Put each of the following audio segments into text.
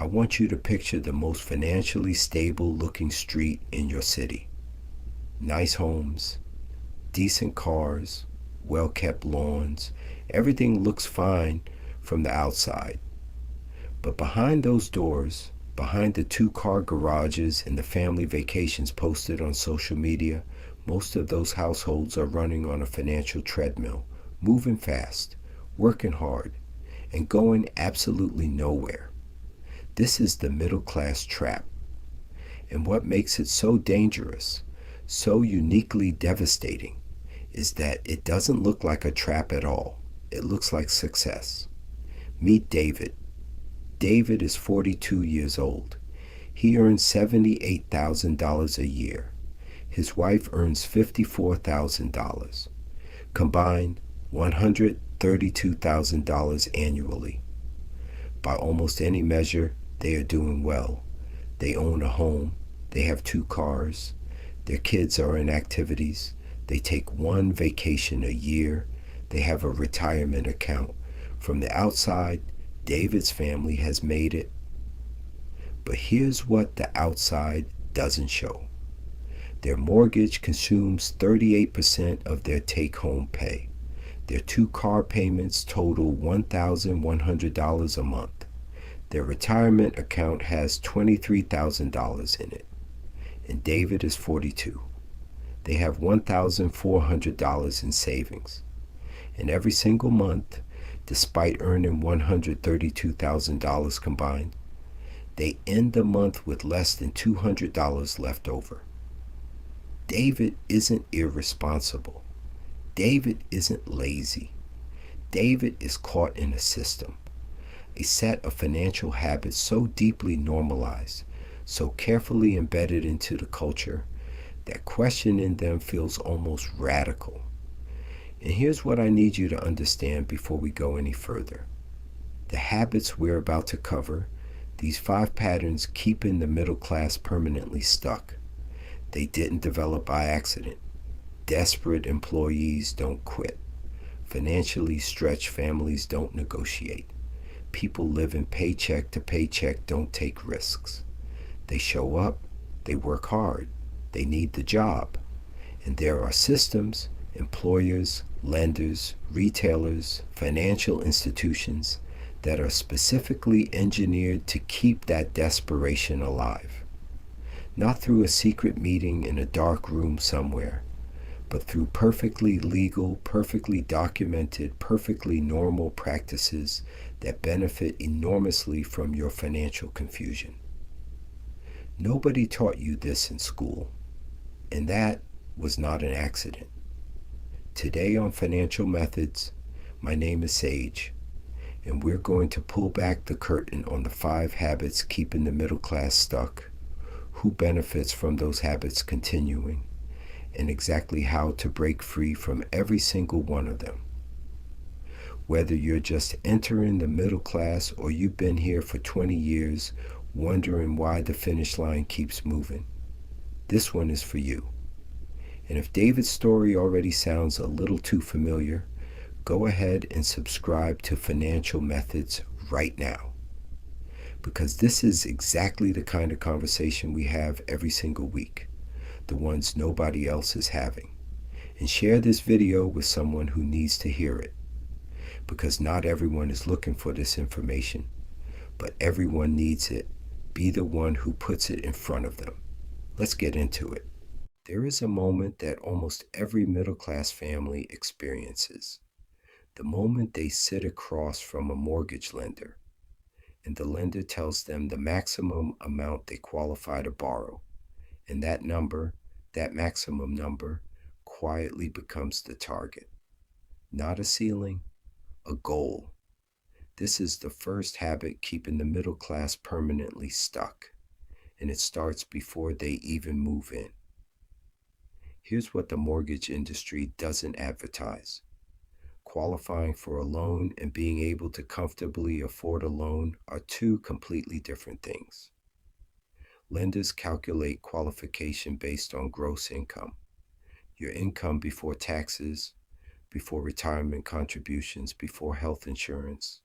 I want you to picture the most financially stable looking street in your city. Nice homes, decent cars, well kept lawns. Everything looks fine from the outside. But behind those doors, behind the two-car garages and the family vacations posted on social media, most of those households are running on a financial treadmill, moving fast, working hard, and going absolutely nowhere. This is the middle class trap. And what makes it so dangerous, so uniquely devastating, is that it doesn't look like a trap at all. It looks like success. Meet David. David is 42 years old. He earns $78,000 a year. His wife earns $54,000. Combined, $132,000 annually. By almost any measure, they are doing well. They own a home. They have two cars. Their kids are in activities. They take one vacation a year. They have a retirement account. From the outside, David's family has made it. But here's what the outside doesn't show. Their mortgage consumes 38% of their take-home pay. Their two-car payments total $1,100 a month. Their retirement account has $23,000 in it. And David is 42. They have $1,400 in savings. And every single month, despite earning $132,000 combined, they end the month with less than $200 left over. David isn't irresponsible. David isn't lazy. David is caught in a system, a set of financial habits so deeply normalized, so carefully embedded into the culture, that questioning them feels almost radical. And here's what I need you to understand before we go any further. The habits we're about to cover, these 5 patterns keeping the middle class permanently stuck. They didn't develop by accident. Desperate employees don't quit. Financially stretched families don't negotiate. People living paycheck to paycheck don't take risks. They show up, they work hard, they need the job. And there are systems, employers, lenders, retailers, financial institutions that are specifically engineered to keep that desperation alive. Not through a secret meeting in a dark room somewhere, but through perfectly legal, perfectly documented, perfectly normal practices that benefit enormously from your financial confusion. Nobody taught you this in school, and that was not an accident. Today on Financial Methods, my name is Sage, and we're going to pull back the curtain on the 5 habits keeping the middle class stuck, who benefits from those habits continuing, and exactly how to break free from every single one of them. Whether you're just entering the middle class or you've been here for 20 years wondering why the finish line keeps moving, this one is for you. And if David's story already sounds a little too familiar, go ahead and subscribe to Financial Methods right now. Because this is exactly the kind of conversation we have every single week, the ones nobody else is having. And share this video with someone who needs to hear it. Because not everyone is looking for this information, but everyone needs it. Be the one who puts it in front of them. Let's get into it. There is a moment that almost every middle-class family experiences. The moment they sit across from a mortgage lender, and the lender tells them the maximum amount they qualify to borrow, and that number, that maximum number, quietly becomes the target. Not a ceiling, a goal. This is the first habit keeping the middle class permanently stuck, and it starts before they even move in. Here's what the mortgage industry doesn't advertise. Qualifying for a loan and being able to comfortably afford a loan are 2 completely different things. Lenders calculate qualification based on gross income, your income before taxes, before retirement contributions, before health insurance,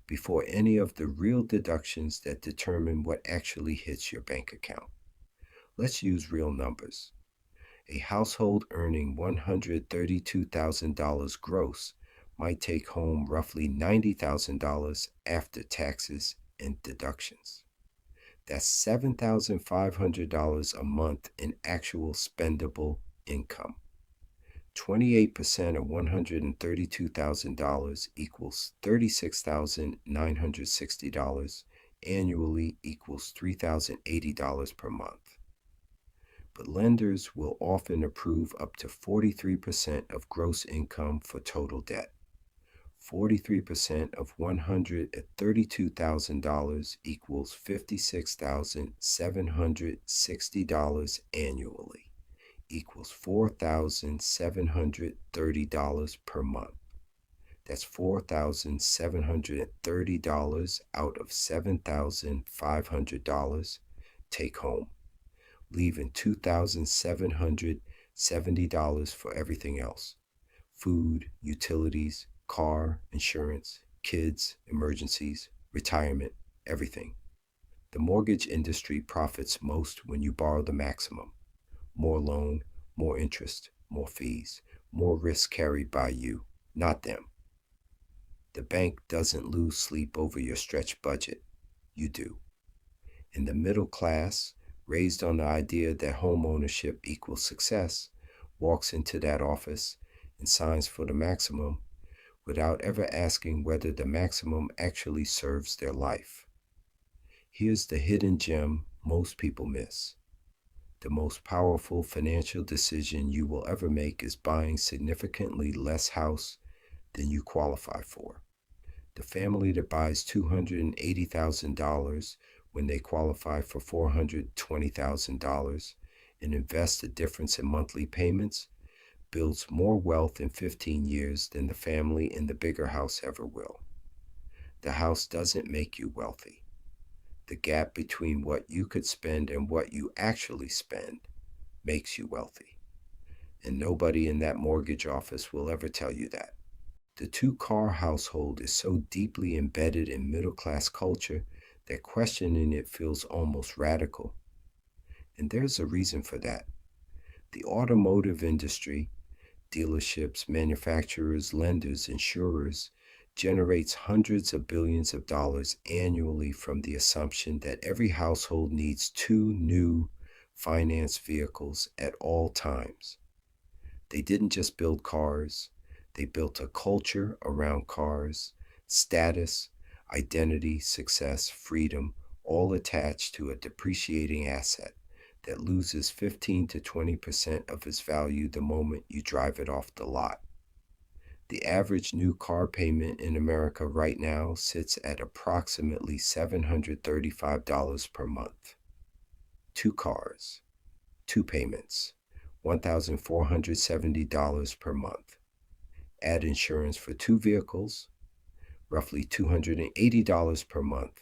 before any of the real deductions that determine what actually hits your bank account. Let's use real numbers. A household earning $132,000 gross might take home roughly $90,000 after taxes and deductions. That's $7,500 a month in actual spendable income. 28% of $132,000 equals $36,960 annually equals $3,080 per month. But lenders will often approve up to 43% of gross income for total debt. 43% of $132,000 equals $56,760 annually, equals $4,730 per month. That's $4,730 out of $7,500 take home, leaving $2,770 for everything else: food, utilities, car, insurance, kids, emergencies, retirement, everything. The mortgage industry profits most when you borrow the maximum. More loan, more interest, more fees, more risk carried by you, not them. The bank doesn't lose sleep over your stretched budget. You do. And the middle class, raised on the idea that home ownership equals success, walks into that office and signs for the maximum without ever asking whether the maximum actually serves their life. Here's the hidden gem most people miss. The most powerful financial decision you will ever make is buying significantly less house than you qualify for. The family that buys $280,000 when they qualify for $420,000 and invests the difference in monthly payments builds more wealth in 15 years than the family in the bigger house ever will. The house doesn't make you wealthy. The gap between what you could spend and what you actually spend makes you wealthy. And nobody in that mortgage office will ever tell you that. The two-car household is so deeply embedded in middle-class culture that questioning it feels almost radical. And there's a reason for that. The automotive industry, dealerships, manufacturers, lenders, insurers, generates hundreds of billions of dollars annually from the assumption that every household needs two new finance vehicles at all times. They didn't just build cars, they built a culture around cars, status, identity, success, freedom, all attached to a depreciating asset that loses 15 to 20% of its value the moment you drive it off the lot. The average new car payment in America right now sits at approximately $735 per month. Two cars, two payments, $1,470 per month. Add insurance for two vehicles, roughly $280 per month.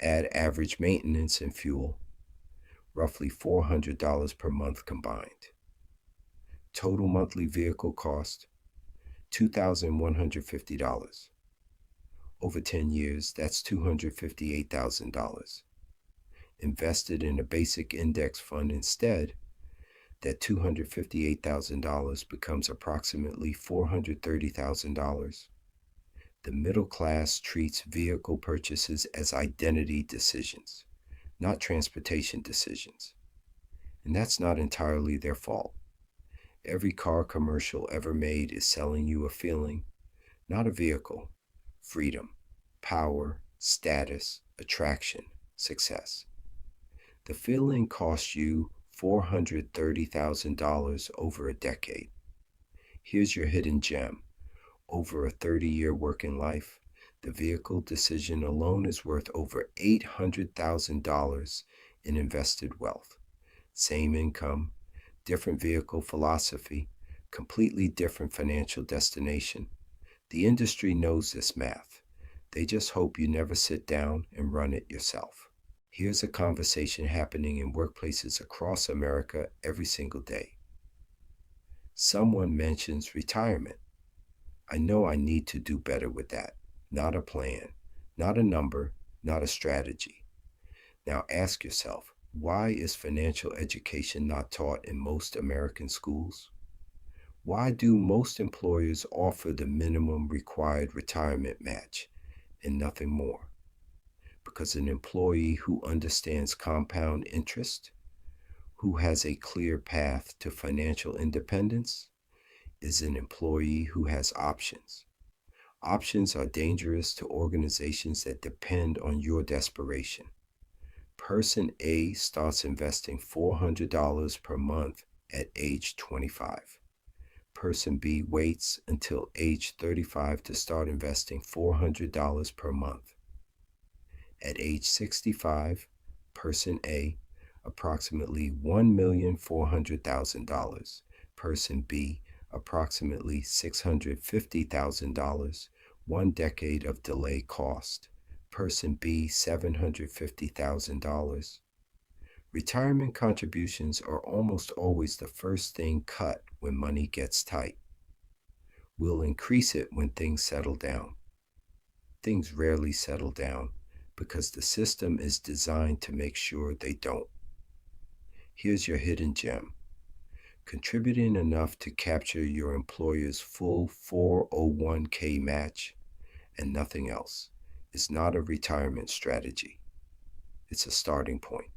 Add average maintenance and fuel, roughly $400 per month combined. Total monthly vehicle cost, $2,150. Over 10 years, that's $258,000. Invested in a basic index fund instead, that $258,000 becomes approximately $430,000. The middle class treats vehicle purchases as identity decisions, not transportation decisions. And that's not entirely their fault. Every car commercial ever made is selling you a feeling, not a vehicle. Freedom, power, status, attraction, success. The feeling costs you $430,000 over a decade. Here's your hidden gem. Over a 30-year working life, the vehicle decision alone is worth over $800,000 in invested wealth. Same income, different vehicle philosophy, completely different financial destination. The industry knows this math. They just hope you never sit down and run it yourself. Here's a conversation happening in workplaces across America every single day. Someone mentions retirement. I know I need to do better with that. Not a plan, not a number, not a strategy. Now ask yourself, why is financial education not taught in most American schools? Why do most employers offer the minimum required retirement match and nothing more? Because an employee who understands compound interest, who has a clear path to financial independence, is an employee who has options. Options are dangerous to organizations that depend on your desperation. Person A starts investing $400 per month at age 25. Person B waits until age 35 to start investing $400 per month. At age 65, Person A, approximately $1,400,000. Person B, approximately $650,000, 1 decade of delay cost. Person B, $750,000. Retirement contributions are almost always the first thing cut when money gets tight. We'll increase it when things settle down. Things rarely settle down because the system is designed to make sure they don't. Here's your hidden gem. Contributing enough to capture your employer's full 401k match and nothing else is not a retirement strategy. It's a starting point.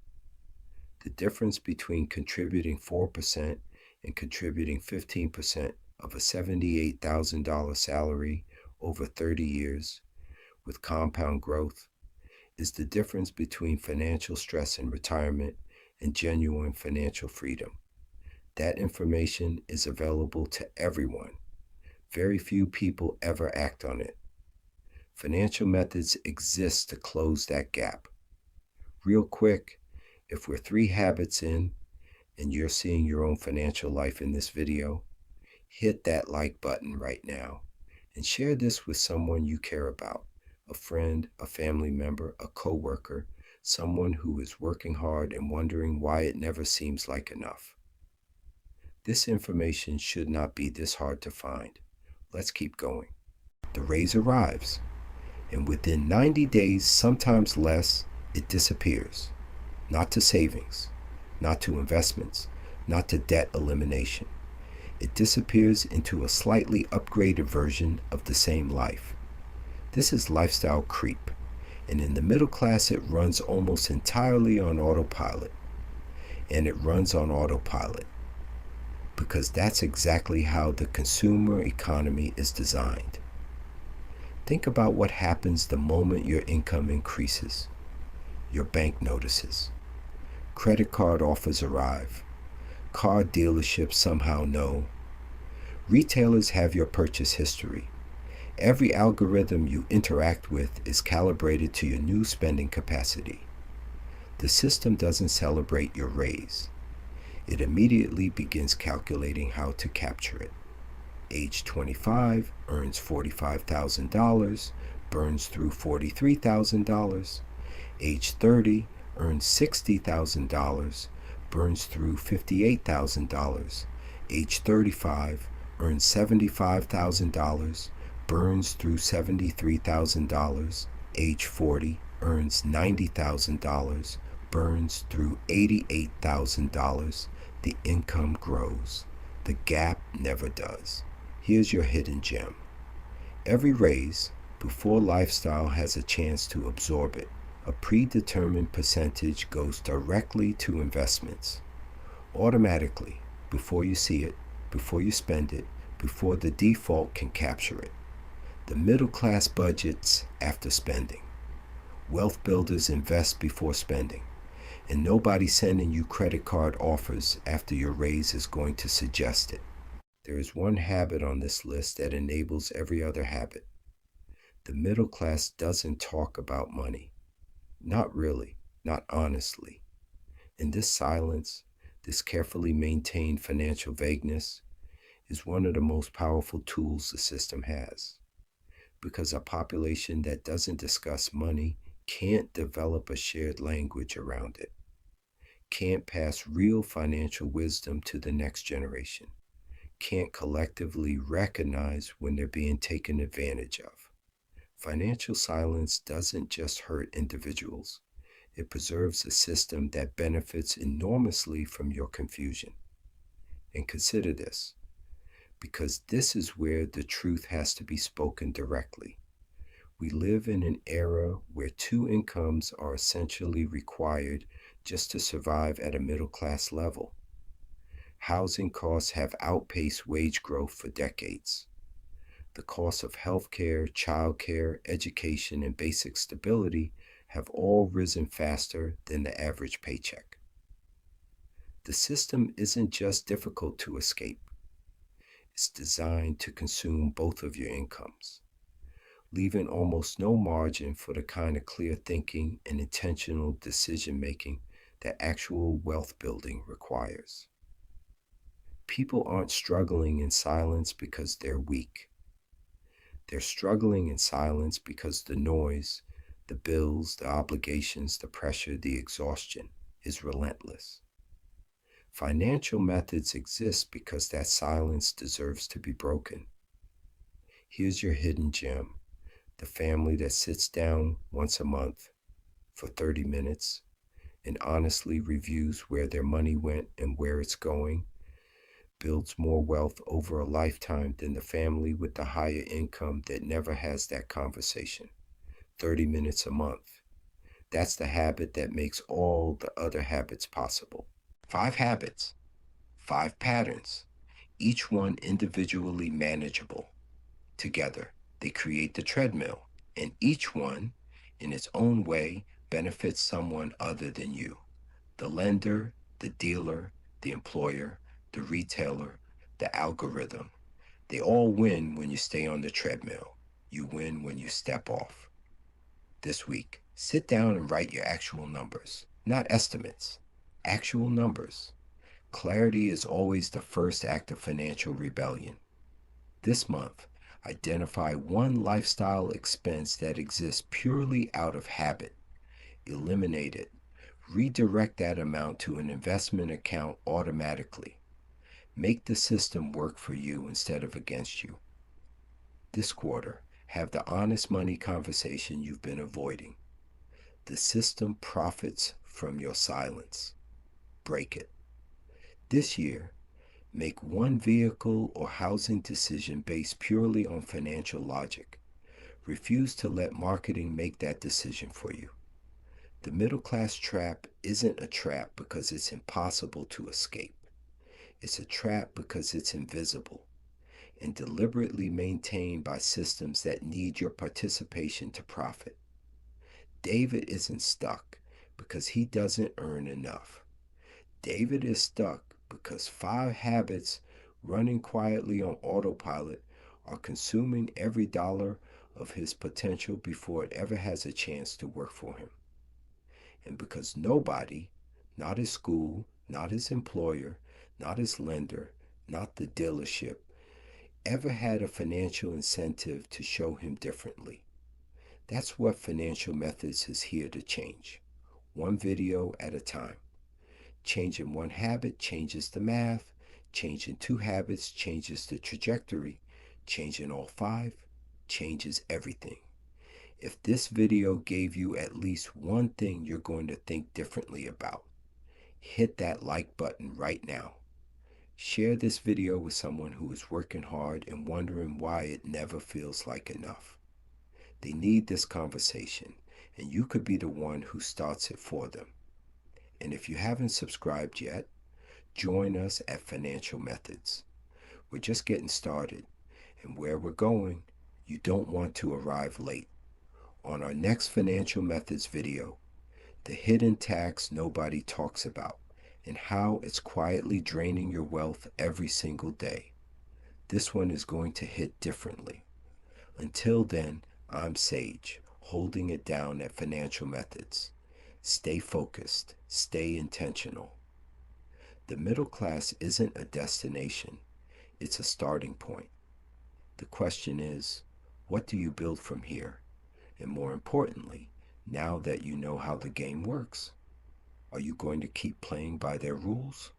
The difference between contributing 4% and contributing 15% of a $78,000 salary over 30 years with compound growth is the difference between financial stress in retirement and genuine financial freedom. That information is available to everyone. Very few people ever act on it. Financial methods exist to close that gap. Real quick, if we're 3 habits in and you're seeing your own financial life in this video, hit that like button right now and share this with someone you care about, a friend, a family member, a coworker, someone who is working hard and wondering why it never seems like enough. This information should not be this hard to find. Let's keep going. The raise arrives, and within 90 days, sometimes less, it disappears. Not to savings, not to investments, not to debt elimination. It disappears into a slightly upgraded version of the same life. This is lifestyle creep, and in the middle class it runs almost entirely on autopilot. And it runs on autopilot because that's exactly how the consumer economy is designed. Think about what happens the moment your income increases. Your bank notices. Credit card offers arrive. Car dealerships somehow know. Retailers have your purchase history. Every algorithm you interact with is calibrated to your new spending capacity. The system doesn't celebrate your raise. It immediately begins calculating how to capture it. Age 25, earns $45,000, burns through $43,000. Age 30, earns $60,000, burns through $58,000. Age 35, earns $75,000, burns through $73,000. Age 40, earns $90,000, burns through $88,000. The income grows. The gap never does. Here's your hidden gem. Every raise, before lifestyle has a chance to absorb it, a predetermined percentage goes directly to investments. Automatically, before you see it, before you spend it, before the default can capture it. The middle class budgets after spending. Wealth builders invest before spending. And nobody sending you credit card offers after your raise is going to suggest it. There is one habit on this list that enables every other habit. The middle class doesn't talk about money. Not really, not honestly. And this silence, this carefully maintained financial vagueness, is one of the most powerful tools the system has. Because a population that doesn't discuss money can't develop a shared language around it, can't pass real financial wisdom to the next generation, can't collectively recognize when they're being taken advantage of. Financial silence doesn't just hurt individuals, it preserves a system that benefits enormously from your confusion. And consider this, because this is where the truth has to be spoken directly. We live in an era where two incomes are essentially required just to survive at a middle class level. Housing costs have outpaced wage growth for decades. The costs of healthcare, childcare, education, and basic stability have all risen faster than the average paycheck. The system isn't just difficult to escape, it's designed to consume both of your incomes, leaving almost no margin for the kind of clear thinking and intentional decision making that actual wealth building requires. People aren't struggling in silence because they're weak. They're struggling in silence because the noise, the bills, the obligations, the pressure, the exhaustion is relentless. Financial methods exist because that silence deserves to be broken. Here's your hidden gem: the family that sits down once a month for 30 minutes and honestly reviews where their money went and where it's going builds more wealth over a lifetime than the family with the higher income that never has that conversation. 30 minutes a month. That's the habit that makes all the other habits possible. 5 habits, 5 patterns, each one individually manageable. Together, they create the treadmill, and each one, in its own way, benefits someone other than you: the lender, the dealer, the employer, the retailer, the algorithm. They all win when you stay on the treadmill. You win when you step off. This week, sit down and write your actual numbers, not estimates, actual numbers. Clarity is always the first act of financial rebellion. This month, identify one lifestyle expense that exists purely out of habit. Eliminate it. Redirect that amount to an investment account automatically. Make the system work for you instead of against you. This quarter, have the honest money conversation you've been avoiding. The system profits from your silence. Break it. This year, make one vehicle or housing decision based purely on financial logic. Refuse to let marketing make that decision for you. The middle class trap isn't a trap because it's impossible to escape. It's a trap because it's invisible and deliberately maintained by systems that need your participation to profit. David isn't stuck because he doesn't earn enough. David is stuck because 5 habits running quietly on autopilot are consuming every dollar of his potential before it ever has a chance to work for him. And because nobody, not his school, not his employer, not his lender, not the dealership, ever had a financial incentive to show him differently. That's what Financial Methods is here to change, one video at a time. Changing one habit changes the math. Changing 2 habits changes the trajectory. Changing all 5 changes everything. If this video gave you at least one thing you're going to think differently about, hit that like button right now. Share this video with someone who is working hard and wondering why it never feels like enough. They need this conversation, and you could be the one who starts it for them. And if you haven't subscribed yet, join us at Financial Methods. We're just getting started, and where we're going, you don't want to arrive late. On our next Financial Methods video, the hidden tax nobody talks about and how it's quietly draining your wealth every single day. This one is going to hit differently. Until then, I'm Sage, holding it down at Financial Methods. Stay focused, stay intentional. The middle class isn't a destination, it's a starting point. The question is, what do you build from here? And more importantly, now that you know how the game works, are you going to keep playing by their rules?